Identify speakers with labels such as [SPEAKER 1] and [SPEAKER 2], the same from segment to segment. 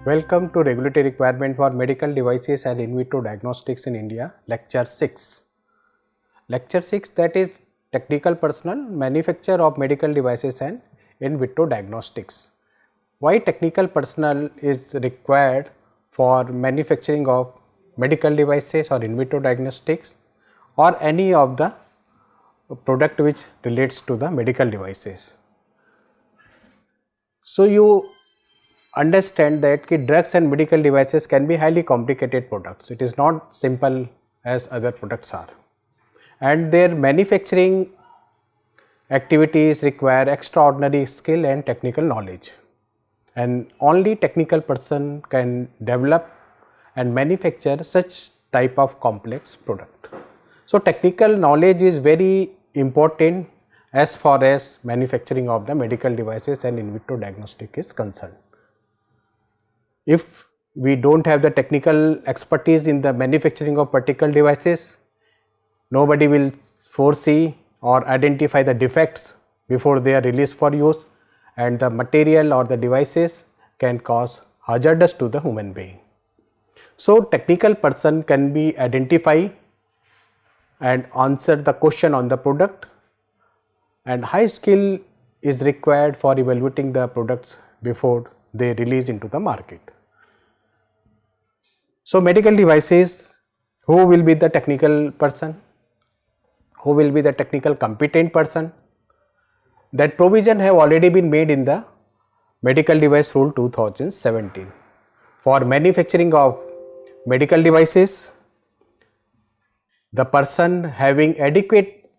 [SPEAKER 1] Welcome to Regulatory Requirement for Medical Devices and In Vitro Diagnostics in India, Lecture 6. Lecture 6, that is Technical Personnel, Manufacture of Medical Devices and In Vitro Diagnostics. Why technical personnel is required for manufacturing of medical devices or in vitro diagnostics or any of the product which relates to the medical devices. So you understand that drugs and medical devices can be highly complicated products. It is not simple as other products are, and their manufacturing activities require extraordinary skill and technical knowledge, and only technical person can develop and manufacture such type of complex product. So technical knowledge is very important as far as manufacturing of the medical devices and in vitro diagnostic is concerned. If we do not have the technical expertise in the manufacturing of particular devices, nobody will foresee or identify the defects before they are released for use, and the material or the devices can cause hazardous to the human being. So technical person can be identify and answer the question on the product, and high skill is required for evaluating the products before they release into the market. So medical devices, who will be the technical person? Who will be the technical competent person? That provision have already been made in the Medical Device Rule 2017. For manufacturing of medical devices, the person having adequate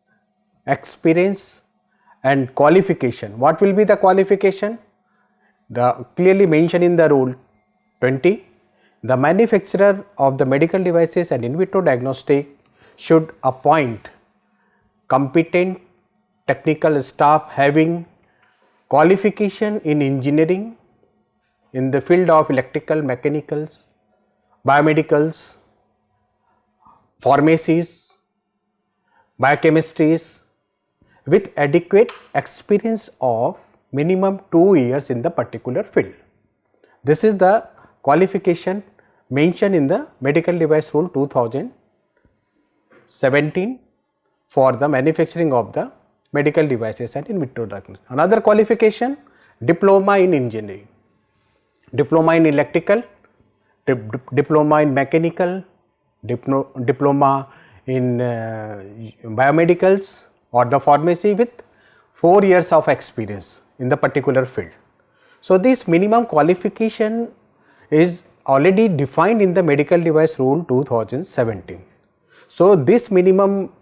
[SPEAKER 1] experience and qualification. What will be the qualification? The clearly mentioned in the Rule 20. The manufacturer of the medical devices and in vitro diagnostic should appoint competent technical staff having qualification in engineering, in the field of electrical, mechanicals, biomedicals, pharmacies, biochemistries, with adequate experience of minimum 2 years in the particular field. This is the qualification mentioned in the Medical Device Rule 2017 for the manufacturing of the medical devices and in vitro diagnostics. Another qualification, diploma in engineering, diploma in electrical, diploma in mechanical, diploma in biomedicals or the pharmacy with 4 years of experience in the particular field. So this minimum qualification is already defined in the Medical Device Rule 2017. So this minimum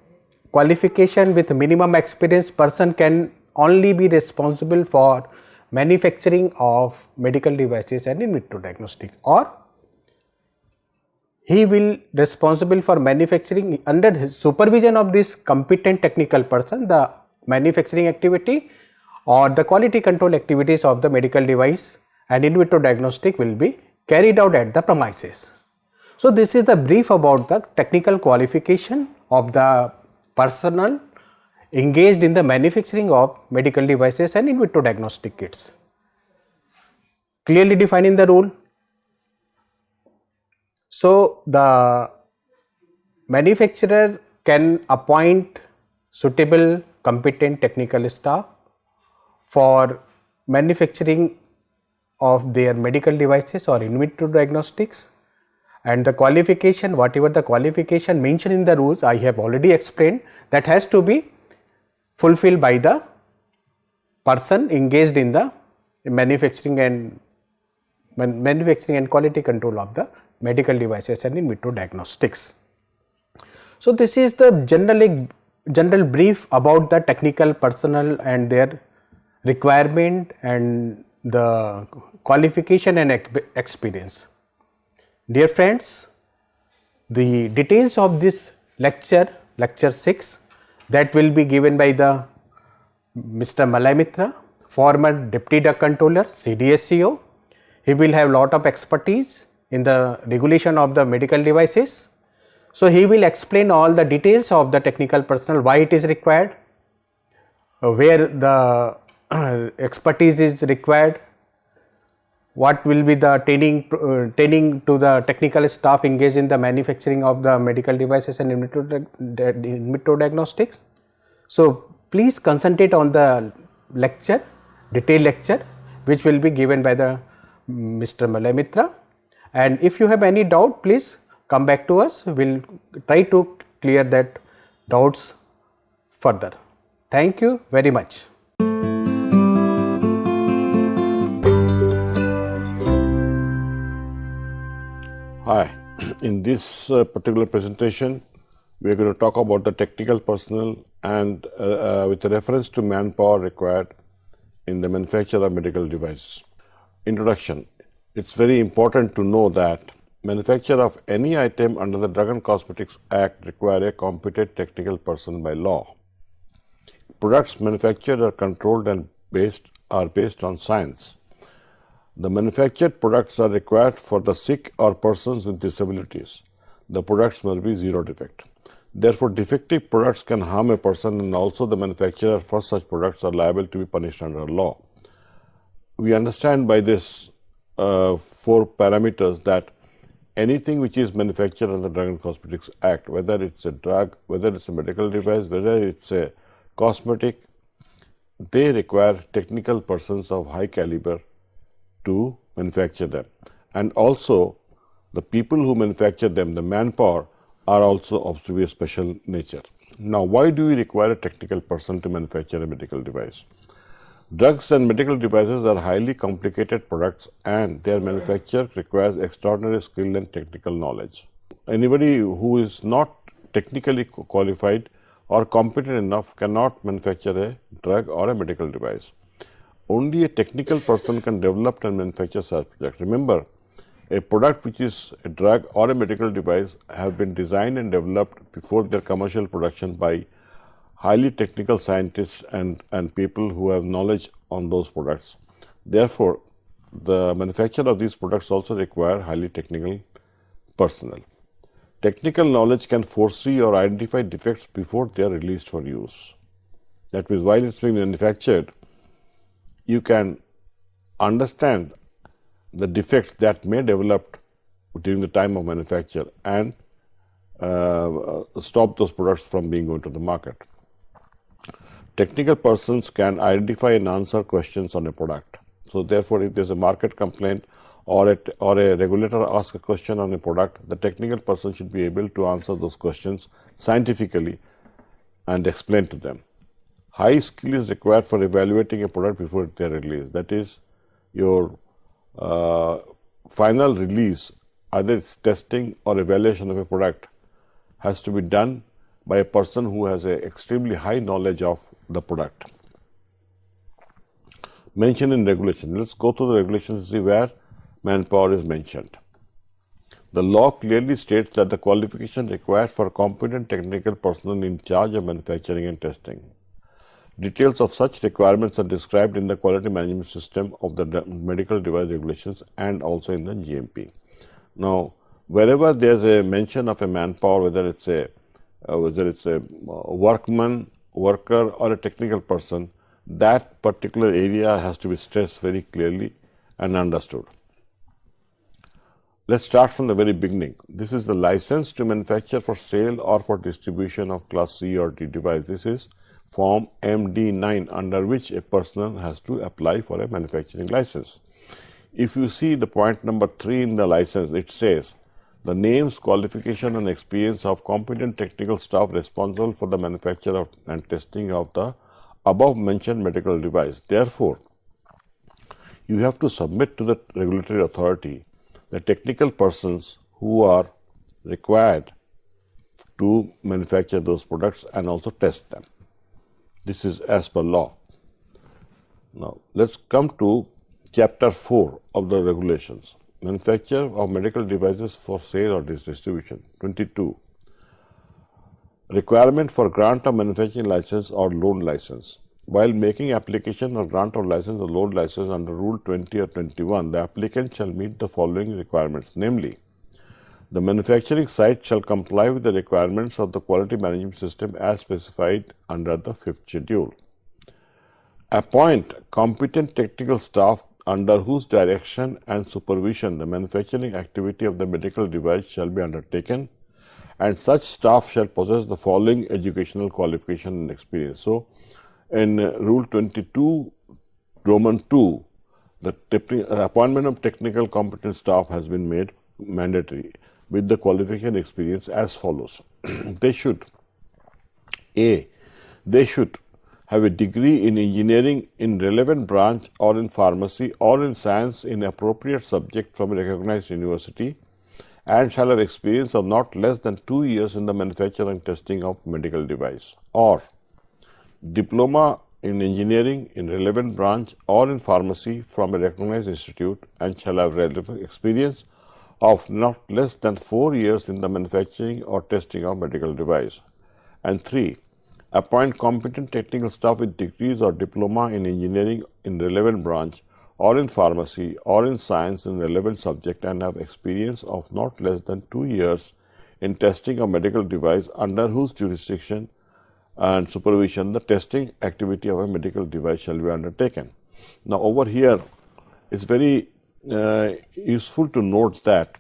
[SPEAKER 1] qualification with minimum experience person can only be responsible for manufacturing of medical devices and in vitro diagnostic, or he will responsible for manufacturing under his supervision of this competent technical person, the manufacturing activity or the quality control activities of the medical device and in vitro diagnostic will be carried out at the premises. So this is the brief about the technical qualification of the personnel engaged in the manufacturing of medical devices and in vitro diagnostic kits. Clearly defined in the rule. So the manufacturer can appoint suitable competent technical staff for manufacturing of their medical devices or in vitro diagnostics, and the qualification, whatever the qualification mentioned in the rules, I have already explained, that has to be fulfilled by the person engaged in the manufacturing and quality control of the medical devices and in vitro diagnostics. So this is the general brief about the technical personnel and their requirement and the qualification and experience. Dear friends, the details of this lecture 6, that will be given by the Mr. Malay Mitra, former Deputy Drug Controller, CDSCO. He will have lot of expertise in the regulation of the medical devices. So he will explain all the details of the technical personnel, why it is required, where the expertise is required, what will be the training to the technical staff engaged in the manufacturing of the medical devices and in vitro diagnostics. So please concentrate on the lecture, detailed lecture, which will be given by the Mr. Malay Mitra. And if you have any doubt, please come back to us. We will try to clear that doubts further. Thank you very much.
[SPEAKER 2] Hi, in this particular presentation, we are going to talk about the technical personnel and with a reference to manpower required in the manufacture of medical devices. Introduction. It's very important to know that manufacture of any item under the Drug and Cosmetics Act require a competent technical person by law. Products manufactured are controlled and based on science. The manufactured products are required for the sick or persons with disabilities. The products must be zero defect. Therefore, defective products can harm a person, and also the manufacturer for such products are liable to be punished under law. We understand by this 4 parameters that anything which is manufactured under the Drug and Cosmetics Act, whether it's a drug, whether it's a medical device, whether it's a cosmetic, they require technical persons of high caliber to manufacture them. And also the people who manufacture them, the manpower, are also of to be a special nature. Now, why do we require a technical person to manufacture a medical device? Drugs and medical devices are highly complicated products, and their manufacture requires extraordinary skill and technical knowledge. Anybody who is not technically qualified or competent enough cannot manufacture a drug or a medical device. Only a technical person can develop and manufacture such products. Remember, a product which is a drug or a medical device have been designed and developed before their commercial production by highly technical scientists and people who have knowledge on those products. Therefore, the manufacture of these products also require highly technical personnel. Technical knowledge can foresee or identify defects before they are released for use. That means while it's being manufactured, you can understand the defects that may develop during the time of manufacture and stop those products from being going to the market. Technical persons can identify and answer questions on a product. So therefore, if there's a market complaint or a regulator asks a question on a product, the technical person should be able to answer those questions scientifically and explain to them. High skill is required for evaluating a product before they are released. That is, your final release, either it's testing or evaluation of a product, has to be done by a person who has an extremely high knowledge of the product. Mentioned in regulation. Let's go to the regulations and see where manpower is mentioned. The law clearly states that the qualification required for competent technical personnel in charge of manufacturing and testing. Details of such requirements are described in the quality management system of the medical device regulations and also in the GMP. Now, wherever there is a mention of a manpower, whether it's a workman, worker, or a technical person, that particular area has to be stressed very clearly and understood. Let's start from the very beginning. This is the license to manufacture for sale or for distribution of class C or D device. This is Form MD9, under which a person has to apply for a manufacturing license. If you see the point number 3 in the license, it says the names, qualification and experience of competent technical staff responsible for the manufacture of and testing of the above mentioned medical device. Therefore, you have to submit to the regulatory authority the technical persons who are required to manufacture those products and also test them. This is as per law. Now, let's come to Chapter 4 of the regulations. Manufacture of medical devices for sale or distribution. 22. Requirement for grant of manufacturing license or loan license. While making application or grant of license or loan license under Rule 20 or 21, the applicant shall meet the following requirements, namely, the manufacturing site shall comply with the requirements of the quality management system as specified under the 5th schedule. Appoint competent technical staff under whose direction and supervision the manufacturing activity of the medical device shall be undertaken, and such staff shall possess the following educational qualification and experience. So, in Rule 22, Roman 2, the appointment of technical competent staff has been made mandatory with the qualification experience as follows. They should have a degree in engineering in relevant branch or in pharmacy or in science in appropriate subject from a recognized university, and shall have experience of not less than 2 years in the manufacture and testing of medical device, or diploma in engineering in relevant branch or in pharmacy from a recognized institute, and shall have relevant experience of not less than 4 years in the manufacturing or testing of medical device. And 3, appoint competent technical staff with degrees or diploma in engineering in relevant branch or in pharmacy or in science in relevant subject, and have experience of not less than 2 years in testing of medical device under whose jurisdiction and supervision the testing activity of a medical device shall be undertaken. Now, over here it's very useful to note that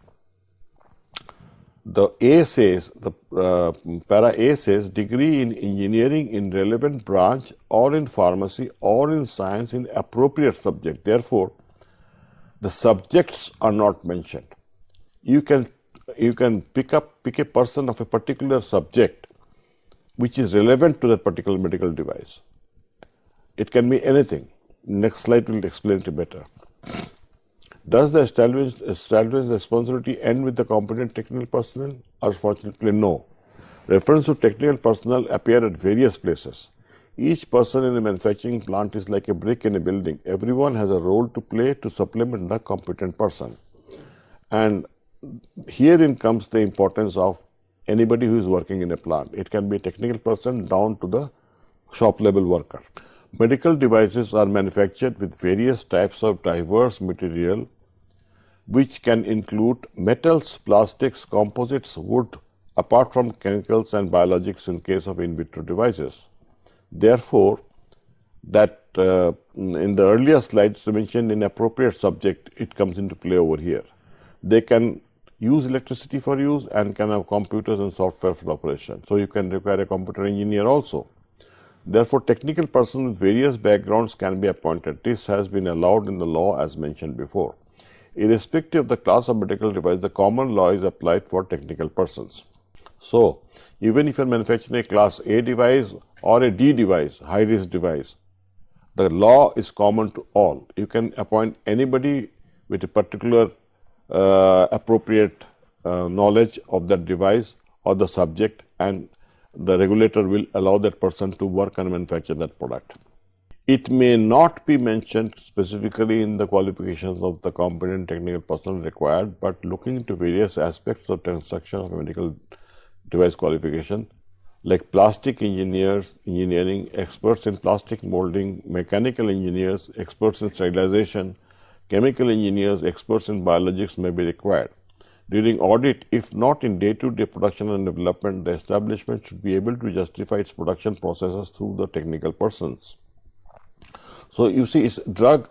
[SPEAKER 2] the A says, the para A says, degree in engineering in relevant branch or in pharmacy or in science in appropriate subject. Therefore, the subjects are not mentioned. You can pick a person of a particular subject which is relevant to that particular medical device. It can be anything. Next slide will explain it better. Does the established responsibility end with the competent technical personnel? Unfortunately, no. Reference to technical personnel appear at various places. Each person in a manufacturing plant is like a brick in a building. Everyone has a role to play to supplement the competent person. And herein comes the importance of anybody who is working in a plant. It can be a technical person down to the shop level worker. Medical devices are manufactured with various types of diverse material, which can include metals, plastics, composites, wood, apart from chemicals and biologics in case of in vitro devices. Therefore, that in the earlier slides mentioned in appropriate subject, it comes into play over here. They can use electricity for use and can have computers and software for operation. So, you can require a computer engineer also. Therefore, technical persons with various backgrounds can be appointed. This has been allowed in the law as mentioned before. Irrespective of the class of medical device, the common law is applied for technical persons. So, even if you are manufacturing a class A device or a D device, high risk device, the law is common to all. You can appoint anybody with a particular appropriate knowledge of that device or the subject, and the regulator will allow that person to work and manufacture that product. It may not be mentioned specifically in the qualifications of the competent technical personnel required, but looking into various aspects of construction of a medical device qualification, like plastic engineers, engineering, experts in plastic molding, mechanical engineers, experts in sterilization, chemical engineers, experts in biologics may be required. During audit, if not in day-to-day production and development, the establishment should be able to justify its production processes through the technical persons. So, you see, it's drug.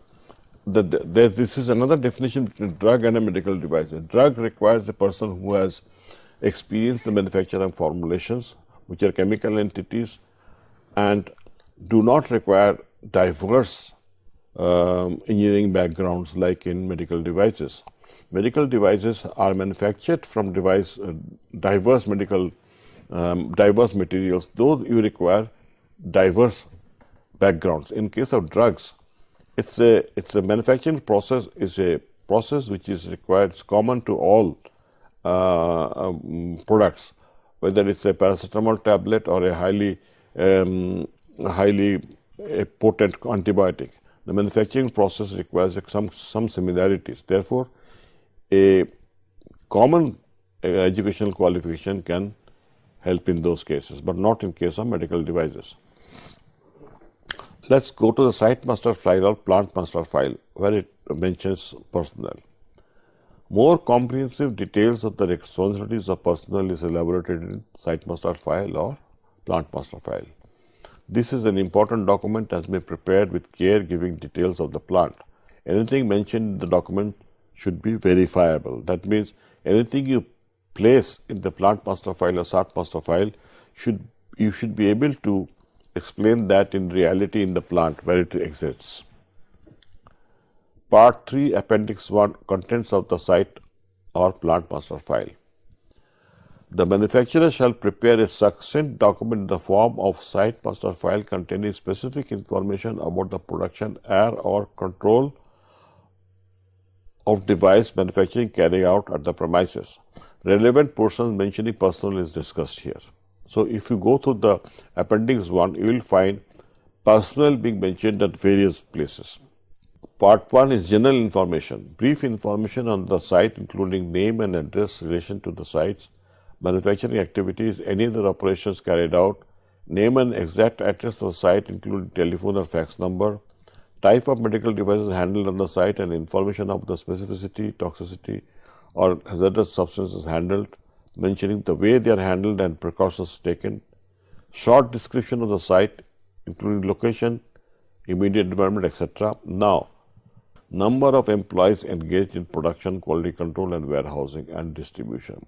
[SPEAKER 2] This is another definition between drug and a medical device. A drug requires a person who has experienced the manufacture and formulations, which are chemical entities, and do not require diverse engineering backgrounds like in medical devices. Medical devices are manufactured from diverse materials, though you require diverse backgrounds. In case of drugs, it's a manufacturing process is a process which is required. It's common to all products, whether it's a paracetamol tablet or a highly potent antibiotic. The manufacturing process requires some similarities. Therefore, a common educational qualification can help in those cases, but not in case of medical devices. Let's go to the site master file or plant master file, where it mentions personnel. More comprehensive details of the responsibilities of personnel is elaborated in site master file or plant master file. This is an important document as may prepared with care, giving details of the plant. anything mentioned in the document should be verifiable. That means anything you place in the plant master file or SAT master file, you should be able to explain that in reality in the plant where it exists. Part 3, Appendix 1, Contents of the site or plant master file. The manufacturer shall prepare a succinct document in the form of site master file containing specific information about the production, air or control of device manufacturing carried out at the premises. Relevant portions mentioning personnel is discussed here. So, if you go through the Appendix 1, you will find personnel being mentioned at various places. Part 1 is general information, brief information on the site including name and address, relation to the sites, manufacturing activities, any other operations carried out, name and exact address of the site including telephone or fax number, type of medical devices handled on the site and information of the specificity, toxicity or hazardous substances handled, mentioning the way they are handled and precautions taken, short description of the site including location, immediate environment, etc. Now, number of employees engaged in production, quality control and warehousing and distribution.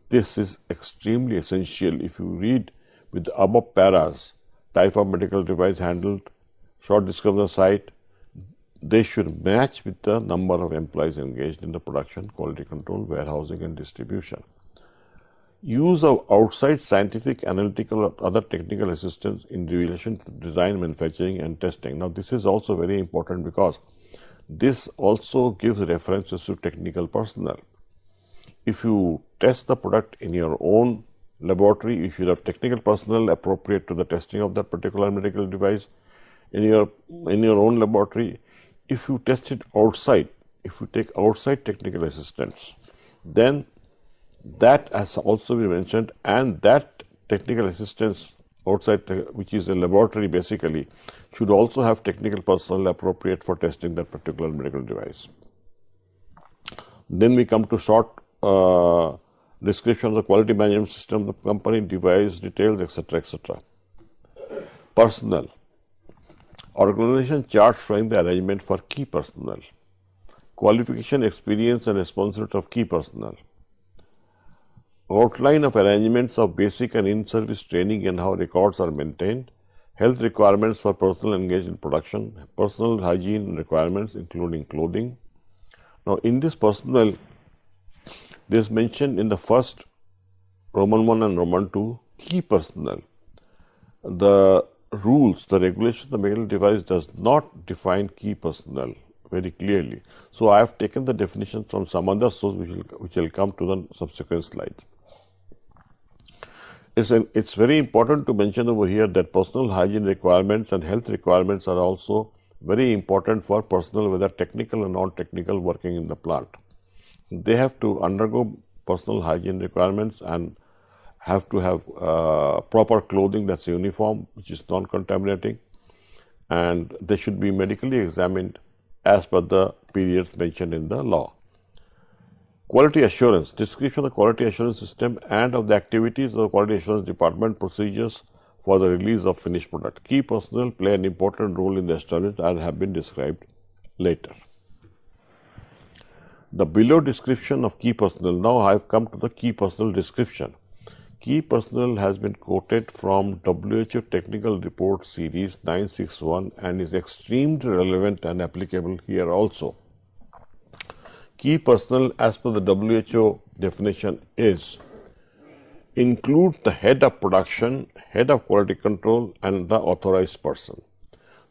[SPEAKER 2] This is extremely essential. If you read with the above paras, type of medical device handled, short description of the site, they should match with the number of employees engaged in the production, quality control, warehousing and distribution. Use of outside scientific, analytical or other technical assistance in relation to design, manufacturing and testing. Now, this is also very important because this also gives references to technical personnel. If you test the product in your own laboratory, you should have technical personnel appropriate to the testing of that particular medical device in your own laboratory. If you test it outside, if you take outside technical assistance, then that has also been mentioned, and that technical assistance outside, which is a laboratory basically, should also have technical personnel appropriate for testing that particular medical device. Then we come to short description of the quality management system, the company, device details, etc., etc. Personnel. Organization chart showing the arrangement for key personnel. Qualification, experience and responsibility of key personnel. Outline of arrangements of basic and in-service training and how records are maintained. Health requirements for personnel engaged in production. Personal hygiene requirements including clothing. Now, in this personnel, this is mentioned in the first Roman 1 and Roman 2, key personnel. The rules, the regulations of the medical device does not define key personnel very clearly. So, I have taken the definition from some other source which will come to the subsequent slide. It's very important to mention over here that personal hygiene requirements and health requirements are also very important for personnel, whether technical or non-technical, working in the plant. They have to undergo personal hygiene requirements and have to have proper clothing that's uniform, which is non-contaminating, and they should be medically examined as per the periods mentioned in the law. Quality assurance, description of the quality assurance system and of the activities of the quality assurance department, procedures for the release of finished product. Key personnel play an important role in the establishment and have been described later. The below description of key personnel. Now I have come to the key personnel description. Key personnel has been quoted from WHO Technical Report Series 961 and is extremely relevant and applicable here also. Key personnel as per the WHO definition is include the head of production, head of quality control and the authorized person.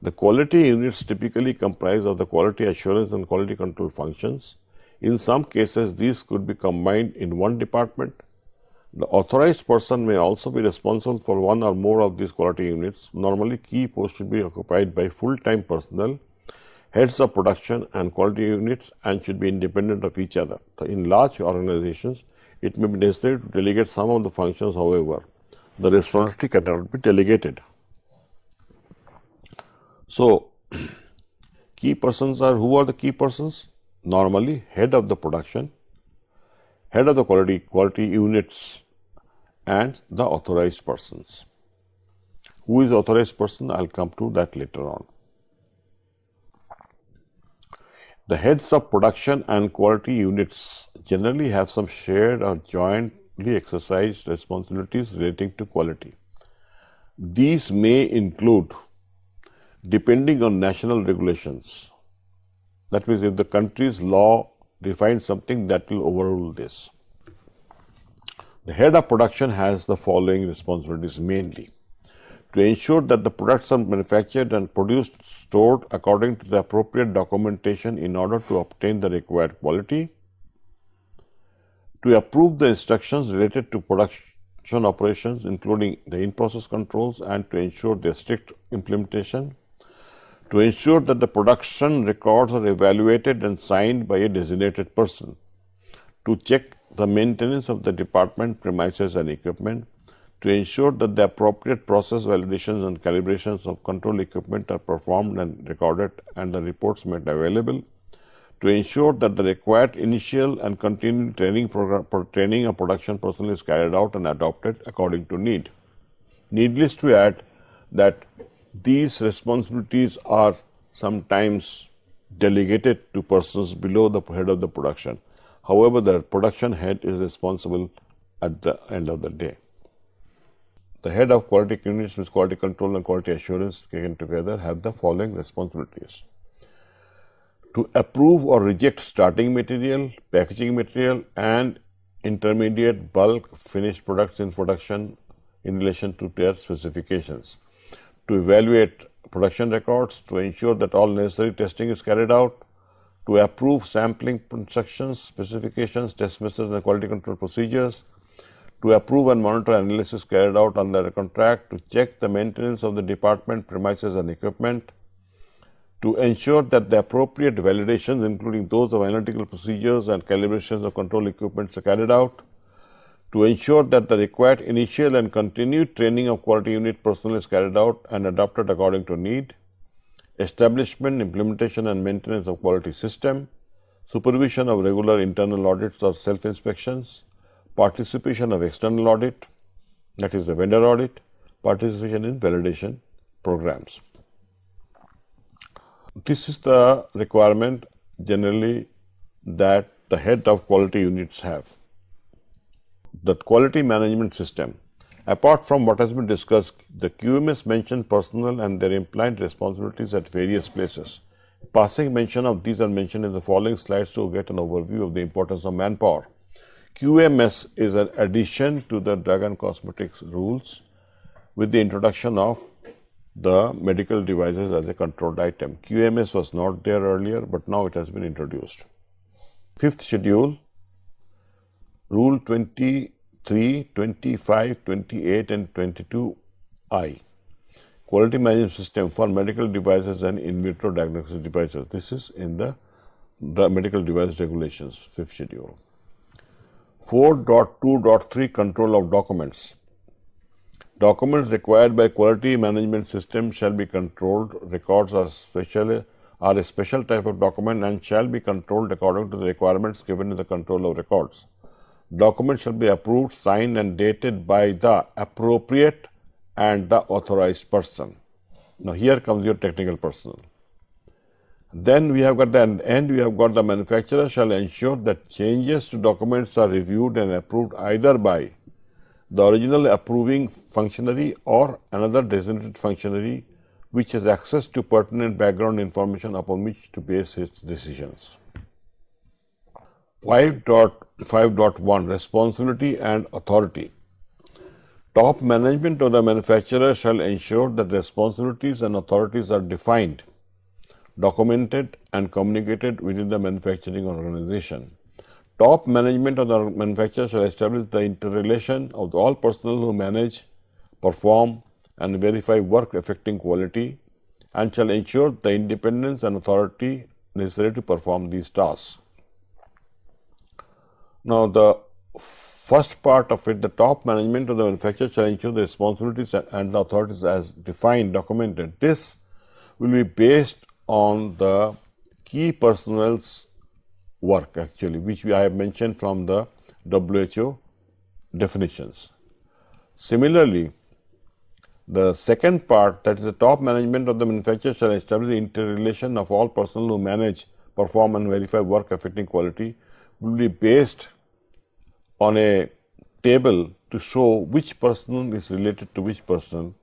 [SPEAKER 2] The quality units typically comprise of the quality assurance and quality control functions. In some cases, these could be combined in one department. The authorized person may also be responsible for one or more of these quality units. Normally, key posts should be occupied by full-time personnel, heads of production and quality units, and should be independent of each other. So, in large organizations, it may be necessary to delegate some of the functions, however, the responsibility cannot be delegated. So, key persons are, who are the key persons? Normally, head of the production, head of the quality units and the authorized persons. Who is authorized person? I will come to that later on. The heads of production and quality units generally have some shared or jointly exercised responsibilities relating to quality. These may include, depending on national regulations, that means if the country's law defines something, that will overrule this. The head of production has the following responsibilities mainly: to ensure that the products are manufactured and produced, stored according to the appropriate documentation in order to obtain the required quality, to approve the instructions related to production operations, including the in-process controls, and to ensure their strict implementation, to ensure that the production records are evaluated and signed by a designated person, to check the maintenance of the department premises and equipment, to ensure that the appropriate process validations and calibrations of control equipment are performed and recorded and the reports made available, to ensure that the required initial and continued training of production personnel is carried out and adopted according to need. Needless to add that these responsibilities are sometimes delegated to persons below the head of the production. However, the production head is responsible at the end of the day. The head of quality units, means quality control and quality assurance taken together, have the following responsibilities: to approve or reject starting material, packaging material, and intermediate bulk finished products in production in relation to their specifications, to evaluate production records, to ensure that all necessary testing is carried out, to approve sampling instructions, specifications, test methods, and quality control procedures, to approve and monitor analysis carried out under a contract, to check the maintenance of the department premises and equipment, to ensure that the appropriate validations, including those of analytical procedures and calibrations of control equipment, are carried out, to ensure that the required initial and continued training of quality unit personnel is carried out and adopted according to need, establishment, implementation, and maintenance of quality system, supervision of regular internal audits or self-inspections, participation of external audit, that is the vendor audit, participation in validation programs. This is the requirement generally that the head of quality units have. The quality management system. Apart from what has been discussed, the QMS mentioned personnel and their implied responsibilities at various places. Passing mention of these are mentioned in the following slides to get an overview of the importance of manpower. QMS is an addition to the drug and cosmetics rules with the introduction of the medical devices as a controlled item. QMS was not there earlier, but now it has been introduced. Fifth schedule, Rule 23, 25, 28 and 22I. Quality management system for medical devices and in vitro diagnostic devices. This is in the medical device regulations, fifth schedule. 4.2.3 Control of documents. Documents required by quality management system shall be controlled. Records are a special type of document and shall be controlled according to the requirements given in the control of records. Documents shall be approved, signed and dated by the appropriate and the authorized person. Now here comes your technical personnel. Then we have got the manufacturer shall ensure that changes to documents are reviewed and approved either by the original approving functionary or another designated functionary which has access to pertinent background information upon which to base its decisions. 5.1 Responsibility and authority. Top management of the manufacturer shall ensure that responsibilities and authorities are defined, documented and communicated within the manufacturing organization. Top management of the manufacturer shall establish the interrelation of all personnel who manage, perform and verify work affecting quality and shall ensure the independence and authority necessary to perform these tasks. Now the first part of it, the top management of the manufacturer shall ensure the responsibilities and the authorities as defined, documented. This will be based on the key personnel's work actually, which I have mentioned from the WHO definitions. Similarly, the second part, that is the top management of the manufacturer shall establish the interrelation of all personnel who manage, perform and verify work affecting quality will be based on a table to show which person is related to which person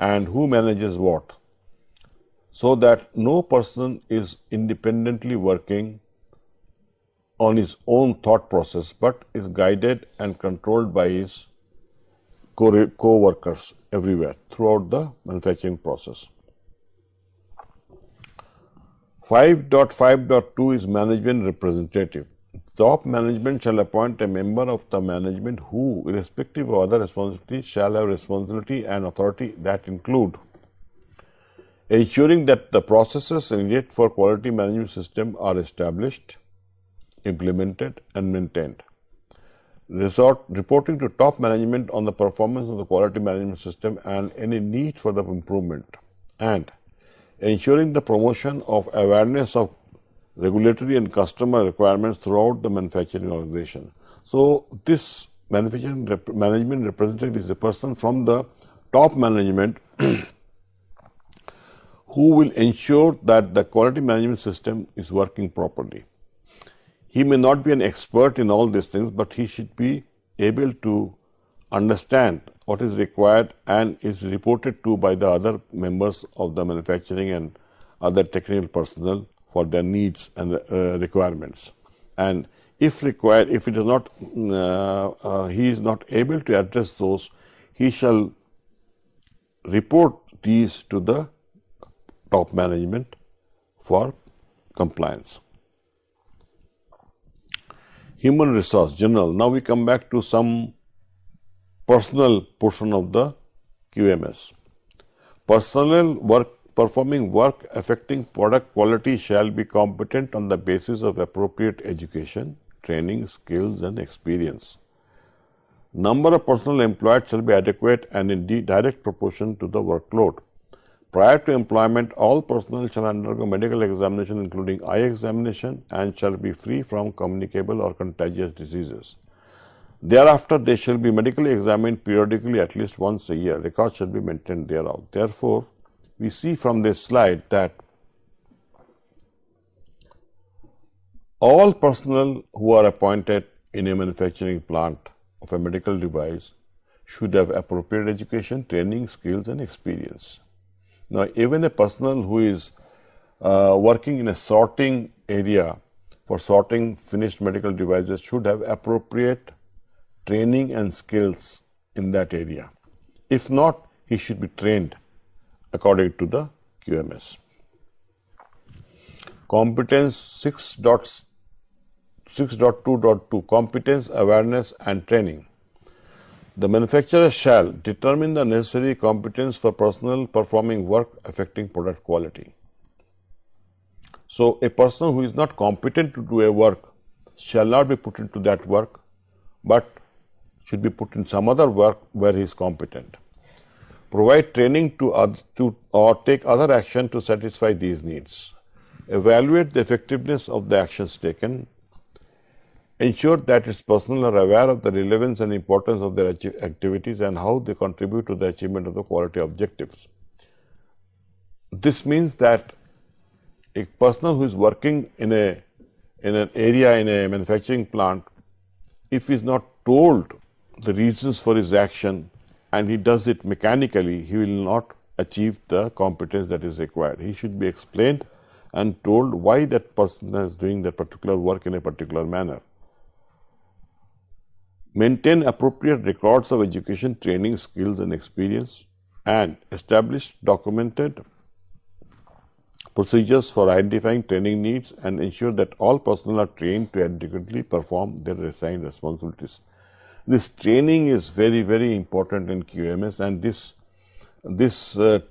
[SPEAKER 2] and who manages what, so that no person is independently working on his own thought process, but is guided and controlled by his co-workers everywhere throughout the manufacturing process. 5.5.2 is management representative. Top management shall appoint a member of the management who, irrespective of other responsibilities, shall have responsibility and authority that include ensuring that the processes needed for quality management system are established, implemented and maintained. Reporting to top management on the performance of the quality management system and any need for the improvement, and ensuring the promotion of awareness of regulatory and customer requirements throughout the manufacturing organization. So, this management representative is a person from the top management who will ensure that the quality management system is working properly. He may not be an expert in all these things, but he should be able to understand what is required and is reported to by the other members of the manufacturing and other technical personnel for their needs and requirements. And if required, if it is not, he is not able to address those, he shall report these to the top management for compliance. Human resource general. Now we come back to some personal portion of the QMS. Personnel performing work affecting product quality shall be competent on the basis of appropriate education, training, skills and experience. Number of personnel employed shall be adequate and in direct proportion to the workload. Prior to employment, all personnel shall undergo medical examination including eye examination and shall be free from communicable or contagious diseases. Thereafter, they shall be medically examined periodically at least once a year. Records shall be maintained thereof. Therefore, we see from this slide that all personnel who are appointed in a manufacturing plant of a medical device should have appropriate education, training, skills and experience. Now, even a personnel who is working in a sorting area for sorting finished medical devices should have appropriate training and skills in that area. If not, he should be trained according to the QMS. Competence 6.2.2 Competence, awareness and training. The manufacturer shall determine the necessary competence for personnel performing work affecting product quality. So, a person who is not competent to do a work shall not be put into that work, but should be put in some other work where he is competent. Provide training or take other action to satisfy these needs. Evaluate the effectiveness of the actions taken. Ensure that its personnel are aware of the relevance and importance of their activities and how they contribute to the achievement of the quality objectives. This means that a person who is working in an area in a manufacturing plant, if he is not told the reasons for his action and he does it mechanically, he will not achieve the competence that is required. He should be explained and told why that person is doing that particular work in a particular manner. Maintain appropriate records of education, training, skills and experience, and establish documented procedures for identifying training needs and ensure that all personnel are trained to adequately perform their assigned responsibilities. This training is very, very important in QMS, and this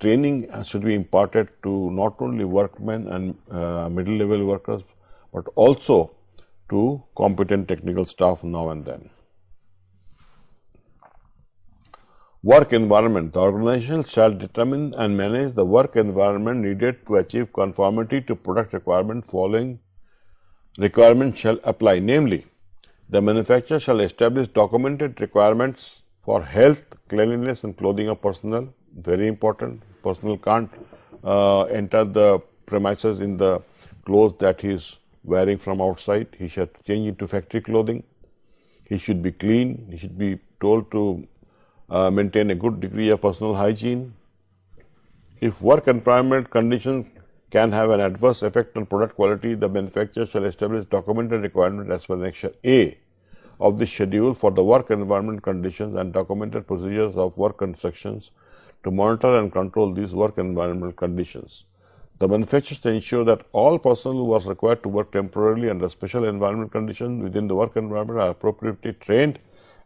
[SPEAKER 2] training should be imparted to not only workmen and middle level workers, but also to competent technical staff now and then. Work environment. The organization shall determine and manage the work environment needed to achieve conformity to product requirement. Following requirements shall apply, namely, the manufacturer shall establish documented requirements for health, cleanliness and clothing of personnel. Very important. Personnel can't enter the premises in the clothes that he is wearing from outside. He should change into factory clothing. He should be clean. He should be told to maintain a good degree of personal hygiene. If work environment conditions can have an adverse effect on product quality, the manufacturer shall establish documented requirement as per Annexure A of the schedule for the work environment conditions and documented procedures of work instructions to monitor and control these work environmental conditions. The manufacturers ensure that all personnel who are required to work temporarily under special environment conditions within the work environment are appropriately trained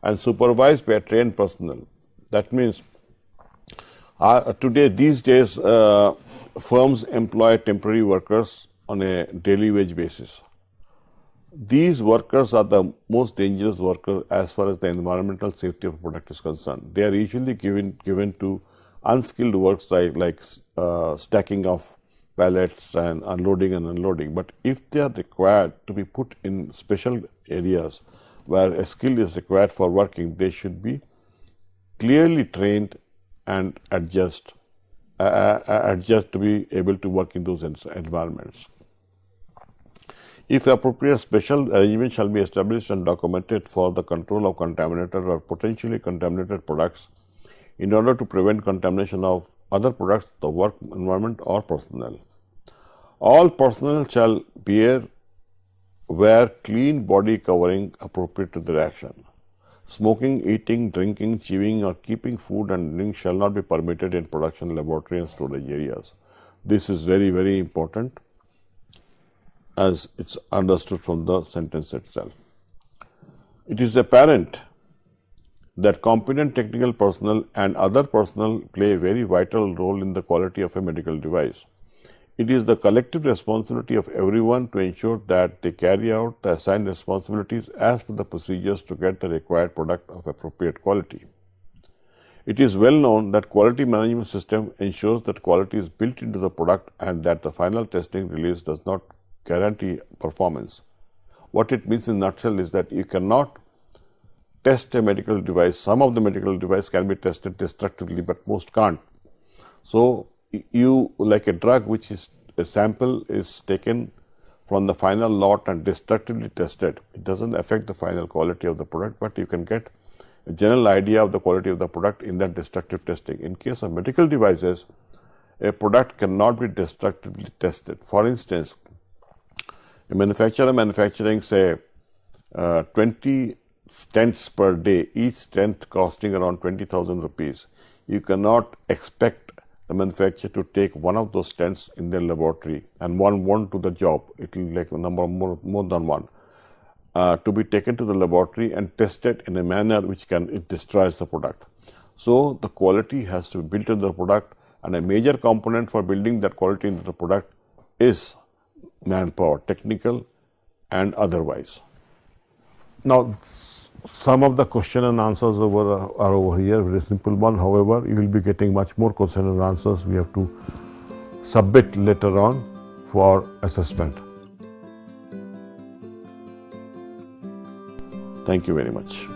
[SPEAKER 2] and supervised by trained personnel. That means these days, firms employ temporary workers on a daily wage basis. These workers are the most dangerous workers as far as the environmental safety of a product is concerned. They are usually given to unskilled works like stacking of pallets and unloading and unloading. But if they are required to be put in special areas where a skill is required for working, they should be clearly trained and adjust to be able to work in those environments. If appropriate, special arrangement shall be established and documented for the control of contaminated or potentially contaminated products in order to prevent contamination of other products, the work environment or personnel. All personnel shall wear clean body covering appropriate to their action. Smoking, eating, drinking, chewing or keeping food and drink shall not be permitted in production, laboratory and storage areas. This is very, very important as it's understood from the sentence itself. It is apparent that competent technical personnel and other personnel play a very vital role in the quality of a medical device. It is the collective responsibility of everyone to ensure that they carry out the assigned responsibilities as per the procedures to get the required product of appropriate quality. It is well known that quality management system ensures that quality is built into the product and that the final testing release does not guarantee performance. What it means in a nutshell is that you cannot test a medical device. Some of the medical device can be tested destructively, but most can't. So you, like a drug, which is a sample is taken from the final lot and destructively tested, it doesn't affect the final quality of the product, but you can get a general idea of the quality of the product in that destructive testing. In case of medical devices, a product cannot be destructively tested. For instance, a manufacturer manufacturing, say, 20 stents per day, each stent costing around 20,000 rupees. You cannot expect the manufacturer to take one of those stents in their laboratory and one won't do the job. It will like a number more than one to be taken to the laboratory and tested in a manner which it destroys the product. So the quality has to be built into the product, and a major component for building that quality into the product is manpower, technical and otherwise. Now, some of the question and answers are over here, very simple one. However, you will be getting much more question and answers. We have to submit later on for assessment. Thank you very much.